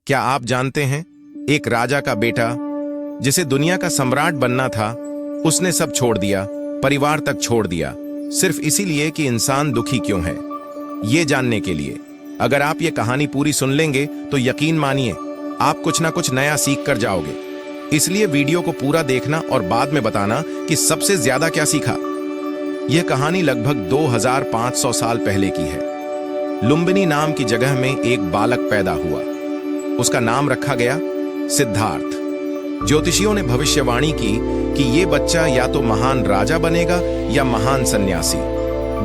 क्या आप जानते हैं, एक राजा का बेटा जिसे दुनिया का सम्राट बनना था, उसने सब छोड़ दिया, परिवार तक छोड़ दिया, सिर्फ इसीलिए कि इंसान दुखी क्यों है। ये जानने के लिए अगर आप ये कहानी पूरी सुन लेंगे तो यकीन मानिए आप कुछ ना कुछ नया सीख कर जाओगे। इसलिए वीडियो को पूरा देखना और बाद में बताना कि सबसे ज्यादा क्या सीखा। यह कहानी लगभग 2500 साल पहले की है। लुम्बिनी नाम की जगह में एक बालक पैदा हुआ। उसका नाम रखा गया सिद्धार्थ। ज्योतिषियों ने भविष्यवाणी की कि यह बच्चा या तो महान राजा बनेगा या महान सन्यासी।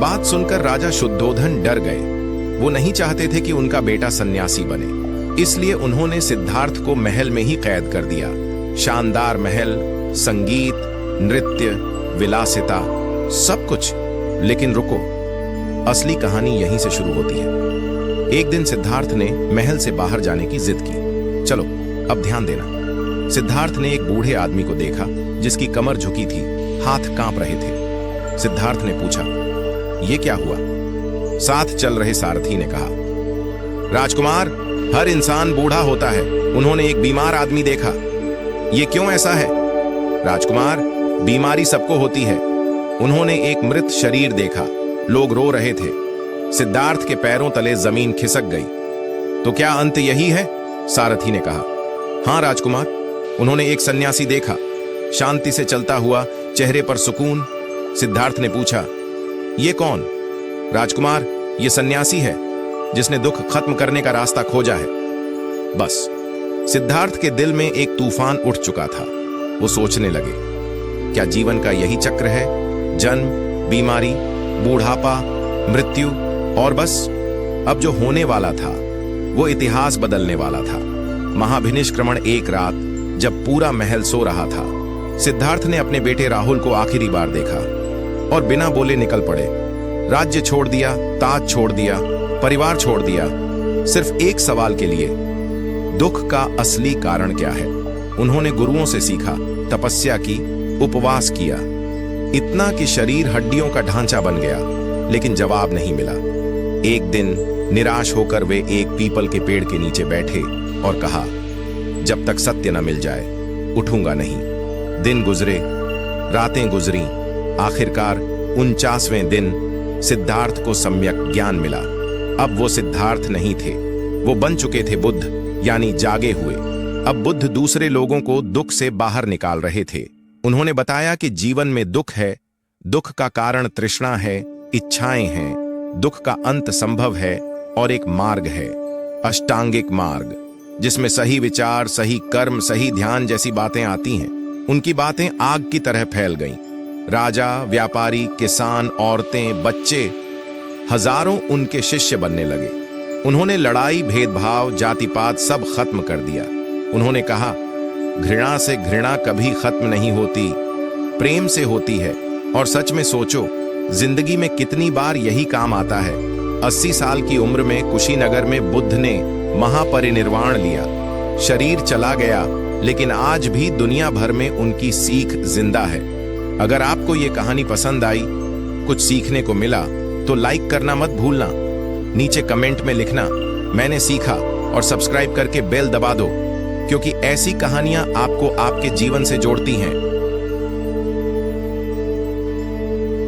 बात सुनकर राजा शुद्धोधन डर गए। वो नहीं चाहते थे कि उनका बेटा सन्यासी बने, इसलिए उन्होंने सिद्धार्थ को महल में ही कैद कर दिया। शानदार महल, संगीत, नृत्य, विलासिता, सब कुछ। लेकिन रुको, असली कहानी यहीं से शुरू होती है। एक दिन सिद्धार्थ ने महल से बाहर जाने की जिद की। चलो अब ध्यान देना। सिद्धार्थ ने एक बूढ़े आदमी को देखा जिसकी कमर झुकी थी, हाथ कांप रहे थे। सिद्धार्थ ने पूछा, ये क्या हुआ? साथ चल रहे सारथी ने कहा, राजकुमार, हर इंसान बूढ़ा होता है। उन्होंने एक बीमार आदमी देखा। ये क्यों ऐसा है? राजकुमार, बीमारी सबको होती है। उन्होंने एक मृत शरीर देखा। लोग रो रहे थे। सिद्धार्थ के पैरों तले जमीन खिसक गई। तो क्या अंत यही है? सारथी ने कहा। हां राजकुमार, उन्होंने एक सन्यासी देखा, शांति से चलता हुआ, चेहरे पर सुकून। सिद्धार्थ ने पूछा, ये कौन? राजकुमार, ये सन्यासी है जिसने दुख खत्म करने का रास्ता खोजा है। बस सिद्धार्थ के दिल में एक तूफान उठ चुका था। वो सोचने लगे, क्या जीवन का यही चक्र है? जन्म, बीमारी, बूढ़ापा, मृत्यु और बस। अब जो होने वाला था वो इतिहास बदलने वाला था। महाभिनिष्क्रमण एक रात, जब पूरा महल सो रहा था, सिद्धार्थ ने अपने बेटे राहुल को आखिरी बार देखा और बिना बोले निकल पड़े। राज्य छोड़ दिया, ताज छोड़ दिया, परिवार छोड़ दिया, सिर्फ एक सवाल के लिए, दुख का असली कारण क्या है? उन्होंने गुरुओं से सीखा, तपस्या की, उपवास किया, इतना कि शरीर हड्डियों का ढांचा बन गया, लेकिन जवाब नहीं मिला। एक दिन निराश होकर वे एक पीपल के पेड़ के नीचे बैठे और कहा, जब तक सत्य न मिल जाए उठूंगा नहीं। दिन गुजरे, रातें गुजरी। आखिरकार 49वें दिन सिद्धार्थ को सम्यक ज्ञान मिला। अब वो सिद्धार्थ नहीं थे, वो बन चुके थे बुद्ध, यानी जागे हुए। अब बुद्ध दूसरे लोगों को दुख से बाहर निकाल रहे थे। उन्होंने बताया कि जीवन में दुख है, दुख का कारण तृष्णा है, इच्छाएं हैं, दुख का अंत संभव है और एक मार्ग है, अष्टांगिक मार्ग, जिसमें सही विचार, सही कर्म, सही ध्यान जैसी बातें आती हैं। उनकी बातें आग की तरह फैल गईं। राजा, व्यापारी, किसान, औरतें, बच्चे, हजारों उनके शिष्य बनने लगे। उन्होंने लड़ाई, भेदभाव, जातिपात सब खत्म कर दिया। उन्होंने कहा, घृणा से घृणा कभी खत्म नहीं होती, प्रेम से होती है। और सच में सोचो, जिंदगी में कितनी बार यही काम आता है। 80 साल की उम्र में कुशीनगर में बुद्ध ने महापरिनिर्वाण लिया। शरीर चला गया, लेकिन आज भी दुनिया भर में उनकी सीख जिंदा है। अगर आपको ये कहानी पसंद आई, कुछ सीखने को मिला, तो लाइक करना मत भूलना। नीचे कमेंट में लिखना, मैंने सीखा, और सब्सक्राइब करके बेल दबा दो, क्योंकि ऐसी कहानियां आपको आपके जीवन से जोड़ती हैं।